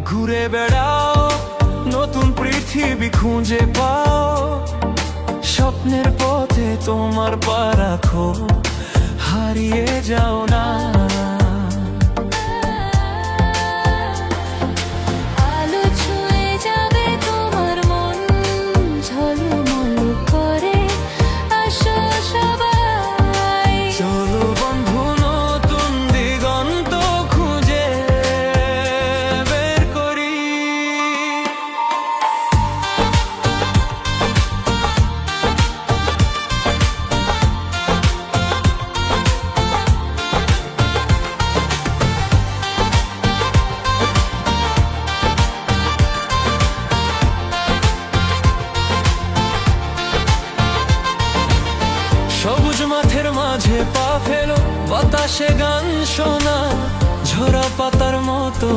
ঘুরে বেড়াও, নতুন পৃথিবী খুঁজে পাও। স্বপ্নের পথে তোমার পা রাখো, হারিয়ে যাও না। আলো ছুঁয়ে যাবে তোমার মন, ঝলমল করে আসো সবাই। চলো বন্ধু, নতুন দিগন্ত খুঁজে বের করি। সবুজ মাঠের মাঝে পা ফেলো, বাতাসে গান শোনা, ঝরা পাতার মতো